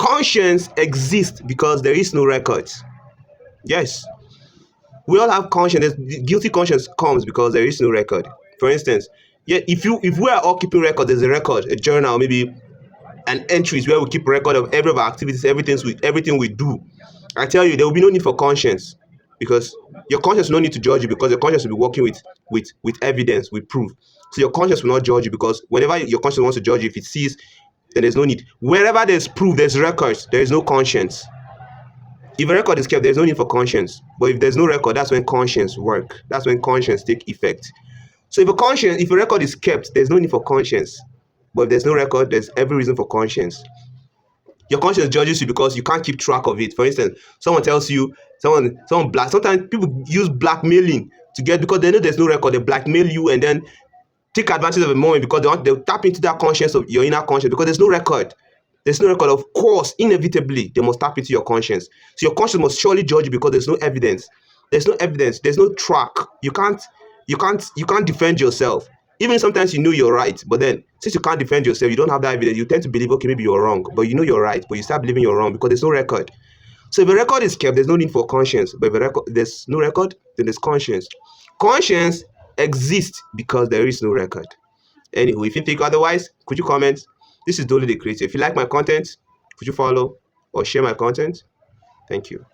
Conscience exists because there is no record. Yes, we all have conscience. Guilty conscience comes because there is no record. For instance, yeah, if we are all keeping record, there's a record, a journal, maybe an entries where we keep record of every of our activities, everything we do. I tell you, there will be no need for conscience because your conscience will not need to judge you because your conscience will be working with evidence, with proof. So your conscience will not judge you because whenever your conscience wants to judge you, if it sees, then there's no need. Wherever there's proof, there's records, there is no conscience. If a record is kept, there's no need for conscience. But if there's no record, that's when conscience work. That's when conscience take effect. So if a record is kept, there's no need for conscience. But if there's no record, there's every reason for conscience. Your conscience judges you because you can't keep track of it. For instance, someone tells you, someone black. Sometimes people use blackmailing to get because they know there's no record. They blackmail you and then take advantage of a moment because they'll tap into that conscience of your inner conscience because there's no record. There's no record. Of course, inevitably, they must tap into your conscience. So your conscience must surely judge you because there's no evidence. There's no evidence. There's no track. You can't defend yourself. Even sometimes you know you're right, but then since you can't defend yourself, you don't have that evidence. You tend to believe, okay, maybe you're wrong, but you know you're right, but you start believing you're wrong because there's no record. So if a record is kept, there's no need for conscience. But if there's no record, then there's conscience. Conscience exists because there is no record. Anyway, if you think otherwise, could you comment? This is Dolly the Creator. If you like my content, could you follow or share my content? Thank you.